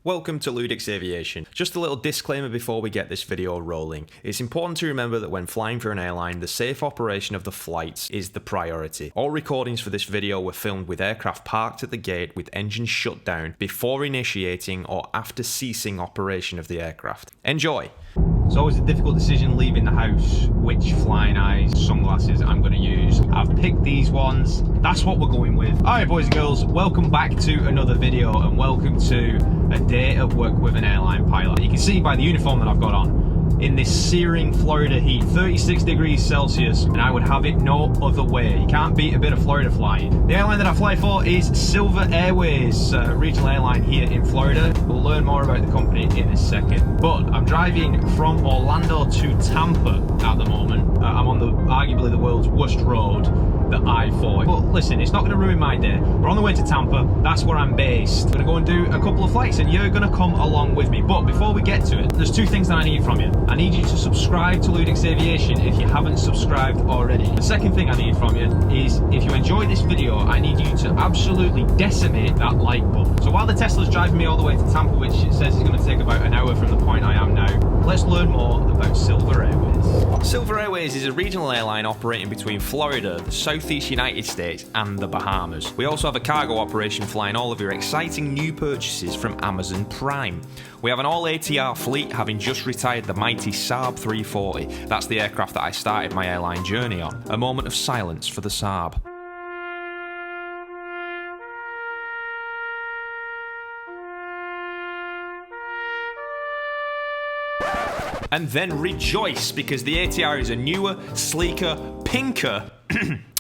Welcome to LewDix Aviation. Just a little disclaimer before we get this video rolling. It's important to remember that when flying for an airline, the safe operation of the flights is the priority. All recordings for this video were filmed with aircraft parked at the gate with engines shut down before initiating or after ceasing operation of the aircraft. Enjoy! It's always a difficult decision leaving the house which flying eyes sunglasses I'm going to use. I've picked these ones. That's what we're going with. Alright boys and girls, welcome back to another video and welcome to a day at work with an airline pilot. You can see by the uniform that I've got on, in this searing Florida heat, 36 degrees Celsius, and I would have it no other way. You can't beat a bit of Florida flying. The airline that I fly for is Silver Airways, a regional airline here in Florida. We'll learn more about the company in a second. But I'm driving from Orlando to Tampa at the moment. I'm on arguably the world's worst road, the I-40. But listen, it's not going to ruin my day. We're on the way to Tampa. That's where I'm based. I'm going to go and do a couple of flights and you're going to come along with me. But before we get to it, there's two things that I need from you. I need you to subscribe to LewDix Aviation if you haven't subscribed already. The second thing I need from you is, if you enjoy this video, I need you to absolutely decimate that like button. So while the Tesla's driving me all the way to Tampa, which it says is going to take about an hour from the point I am now, let's learn more about Silver Airways. Silver Airways is a regional airline operating between Florida, the southeast United States, and the Bahamas. We also have a cargo operation flying all of your exciting new purchases from Amazon Prime. We have an all-ATR fleet, having just retired the mighty Saab 340. That's the aircraft that I started my airline journey on. A moment of silence for the Saab. And then rejoice, because the ATR is a newer, sleeker, pinker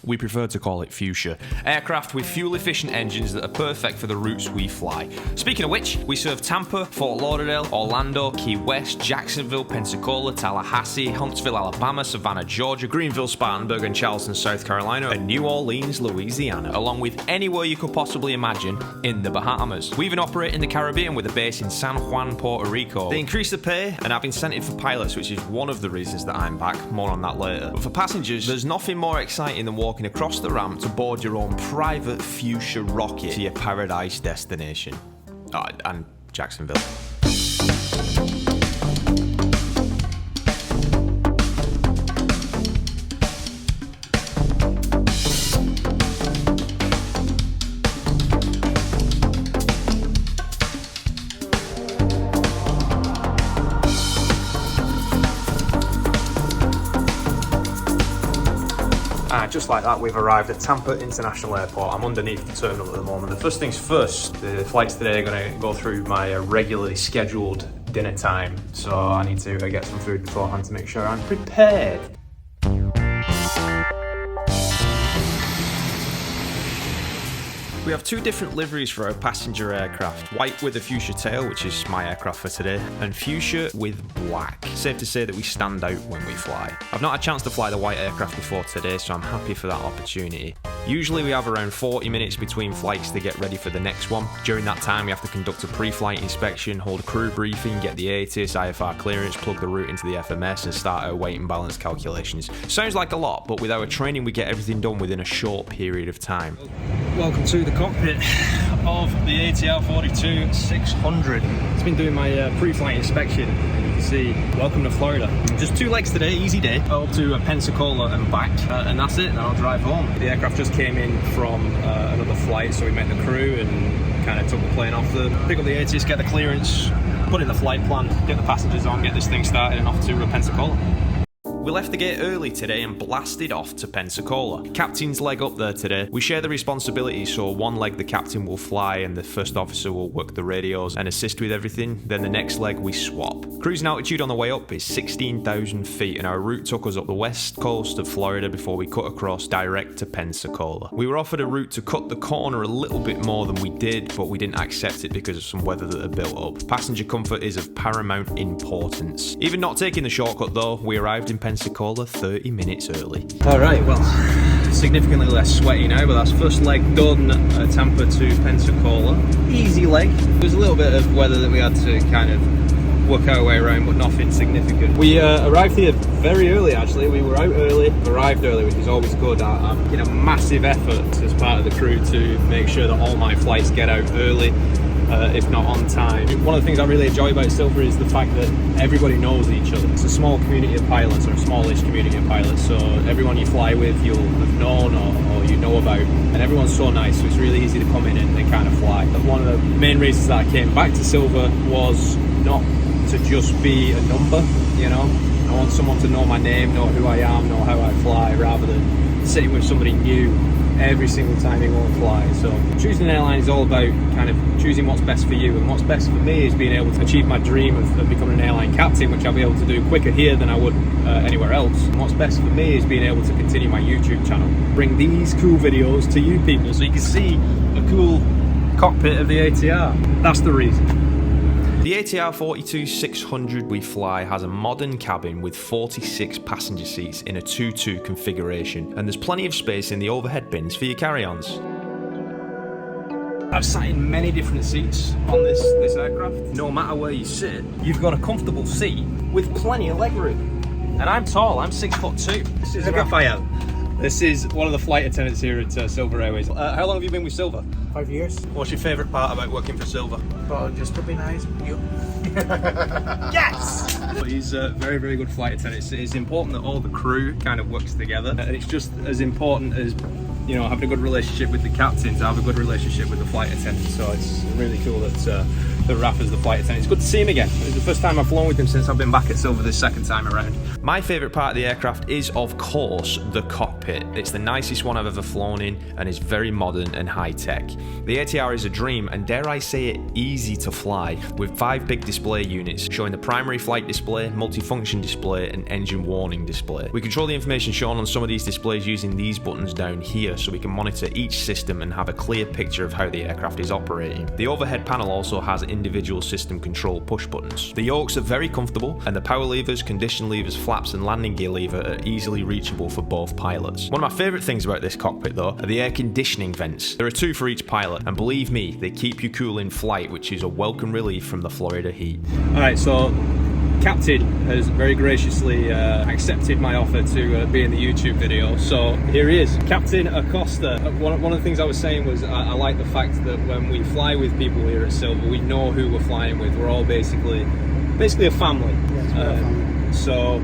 we prefer to call it fuchsia aircraft with fuel-efficient engines that are perfect for the routes we fly. Speaking of which, we serve Tampa, Fort Lauderdale, Orlando, Key West, Jacksonville, Pensacola, Tallahassee, Huntsville, Alabama, Savannah, Georgia, Greenville, Spartanburg, and Charleston, South Carolina, and New Orleans, Louisiana, along with anywhere you could possibly imagine in the Bahamas. We even operate in the Caribbean with a base in San Juan, Puerto Rico. They increase the pay and have incentive for pilots, which is one of the reasons that I'm back. More on that later. But for passengers, there's nothing more exciting than walking across the ramp to board your own private fuchsia rocket to your paradise destination. Oh, and Jacksonville. Just like that, we've arrived at Tampa International Airport. I'm underneath the terminal at the moment. The first things first, the flights today are going to go through my regularly scheduled dinner time. So I need to get some food beforehand to make sure I'm prepared. We have two different liveries for our passenger aircraft. White with a fuchsia tail, which is my aircraft for today, and fuchsia with black. Safe to say that we stand out when we fly. I've not had a chance to fly the white aircraft before today, so I'm happy for that opportunity. Usually we have around 40 minutes between flights to get ready for the next one. During that time we have to conduct a pre-flight inspection, hold a crew briefing, get the ATIS, IFR clearance, plug the route into the FMS and start our weight and balance calculations. Sounds like a lot, but with our training we get everything done within a short period of time. Welcome to the cockpit of the ATR 42-600. It's been doing my pre-flight inspection. You can see, welcome to Florida. Just two legs today, easy day. Up to Pensacola and back, and that's it. Now I'll drive home. The aircraft just came in from another flight, so we met the crew and kind of took the plane off them. Pick up the ATIS, get the clearance, put in the flight plan, get the passengers on, get this thing started, and off to Pensacola. We left the gate early today and blasted off to Pensacola. Captain's leg up there today. We share the responsibility, so one leg the captain will fly and the first officer will work the radios and assist with everything. Then the next leg we swap. Cruising altitude on the way up is 16,000 feet and our route took us up the west coast of Florida before we cut across direct to Pensacola. We were offered a route to cut the corner a little bit more than we did, but we didn't accept it because of some weather that had built up. Passenger comfort is of paramount importance. Even not taking the shortcut though, we arrived in Pensacola 30 minutes early. Alright, well, significantly less sweaty now, but that's first leg done at Tampa to Pensacola. Easy leg. There's a little bit of weather that we had to kind of work our way around, but nothing significant. We arrived here very early actually. We were out early, arrived early, which is always good. I'm massive effort as part of the crew to make sure that all my flights get out early. if not on time. One of the things I really enjoy about Silver is the fact that everybody knows each other. It's a small community of pilots, or a smallish community of pilots, so everyone you fly with you'll have known or you know about, and everyone's so nice, so it's really easy to come in and kind of fly. But one of the main reasons that I came back to Silver was not to just be a number, you know. I want someone to know my name, know who I am, know how I fly, rather than sitting with somebody new every single time they go and fly. So choosing an airline is all about kind of choosing what's best for you, and what's best for me is being able to achieve my dream of becoming an airline captain, which I'll be able to do quicker here than I would anywhere else. And what's best for me is being able to continue my YouTube channel, bring these cool videos to you people so you can see a cool cockpit of the ATR. That's the reason. The ATR 42-600 we fly has a modern cabin with 46 passenger seats in a 2-2 configuration, and there's plenty of space in the overhead bins for your carry-ons. I've sat in many different seats on this aircraft. No matter where you sit, you've got a comfortable seat with plenty of leg room. And I'm tall, I'm 6'2". This is Raphael. This is one of the flight attendants here at Silver Airways. How long have you been with Silver? 5 years. What's your favourite part about working for Silver? Well, just to be nice. You. Yes! He's a very, very good flight attendant. It's important that all the crew kind of works together, and it's just as important as, you know, having a good relationship with the captain to have a good relationship with the flight attendant. So it's really cool that Raf is the flight attendant. It's good to see him again. It's the first time I've flown with him since I've been back at Silver this second time around. My favourite part of the aircraft is, of course, the cockpit. It's the nicest one I've ever flown in and is very modern and high-tech. The ATR is a dream, and dare I say it, easy to fly, with 5 big display units showing the primary flight display, multifunction display and engine warning display. We control the information shown on some of these displays using these buttons down here, so we can monitor each system and have a clear picture of how the aircraft is operating. The overhead panel also has individual system control push buttons. The yokes are very comfortable, and the power levers, condition levers, flaps and landing gear lever are easily reachable for both pilots. One of my favourite things about this cockpit though are the air conditioning vents. There are 2 for each pilot, and believe me, they keep you cool in flight, which is a welcome relief from the Florida heat. Alright, so Captain has very graciously accepted my offer to be in the YouTube video, so here he is, Captain Acosta. One of the things I was saying was I like the fact that when we fly with people here at Silver, we know who we're flying with. We're all basically a family. Yes, we're a family. So,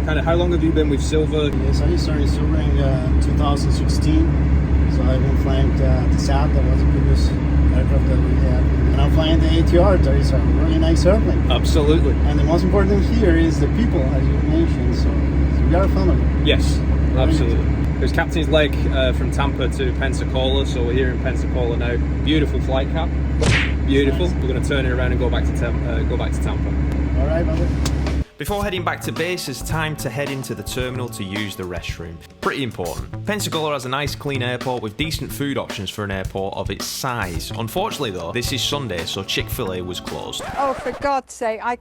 kind of, how long have you been with Silver? Yes, I started Silver in 2016. So I've been flying the SAT, that was the previous aircraft that we had. And I'm flying the ATR, that is a really nice airplane. Absolutely. And the most important thing here is the people, as you mentioned. So we are a family. Yes, absolutely. There's Captain's leg from Tampa to Pensacola, so we're here in Pensacola now. Beautiful flight cap. Beautiful. Nice. We're going to turn it around and go back to Tampa. All right, brother. Before heading back to base, it's time to head into the terminal to use the restroom. Pretty important. Pensacola has a nice clean airport with decent food options for an airport of its size. Unfortunately though, this is Sunday, so Chick-fil-A was closed. Oh, for God's sake, I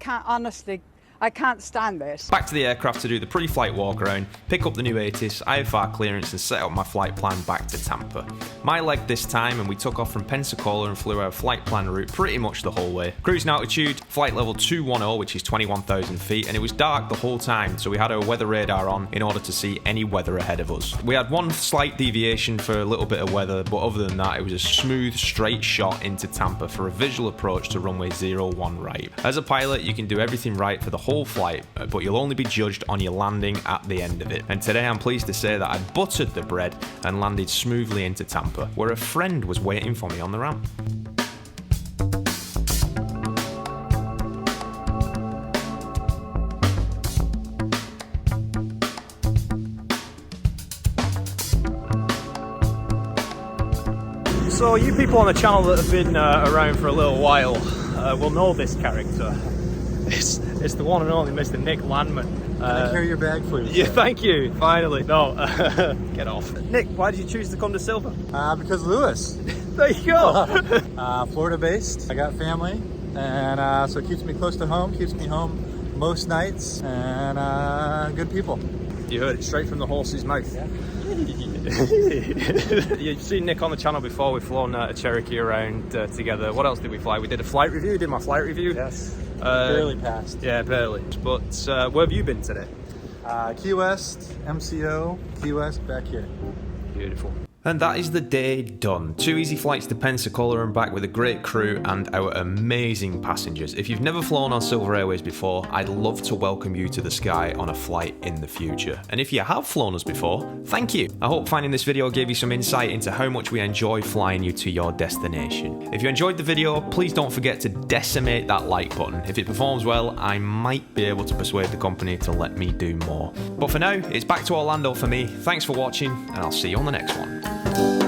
can't stand this. Back to the aircraft to do the pre-flight walk around, pick up the new ATIS, IFR clearance and set up my flight plan back to Tampa. My leg this time, and we took off from Pensacola and flew our flight plan route pretty much the whole way. Cruising altitude, flight level 210, which is 21,000 feet, and it was dark the whole time, so we had our weather radar on in order to see any weather ahead of us. We had one slight deviation for a little bit of weather, but other than that, it was a smooth, straight shot into Tampa for a visual approach to runway 01 right. As a pilot, you can do everything right for the whole flight, but you'll only be judged on your landing at the end of it. And today I'm pleased to say that I buttered the bread and landed smoothly into Tampa, where a friend was waiting for me on the ramp. So you people on the channel that have been around for a little while will know this character. It's the one and only Mr. Nick Landman. Can I carry your bag for you? Yeah, thank you. Finally. No, get off. Nick, why did you choose to come to Silver? Because Lewis. There you go. Florida based. I got family, and so it keeps me close to home, keeps me home most nights, and good people. You heard it straight from the horse's mouth. Yeah. You've seen Nick on the channel before. We've flown a Cherokee around together. What else did we fly? We did a flight review. You did my flight review. Yes. Barely passed. Yeah, barely. But where have you been today? Key West, MCO, Key West, back here. Beautiful. And that is the day done. 2 easy flights to Pensacola and back with a great crew and our amazing passengers. If you've never flown on Silver Airways before, I'd love to welcome you to the sky on a flight in the future. And if you have flown us before, thank you. I hope finding this video gave you some insight into how much we enjoy flying you to your destination. If you enjoyed the video, please don't forget to decimate that like button. If it performs well, I might be able to persuade the company to let me do more. But for now, it's back to Orlando for me. Thanks for watching, and I'll see you on the next one.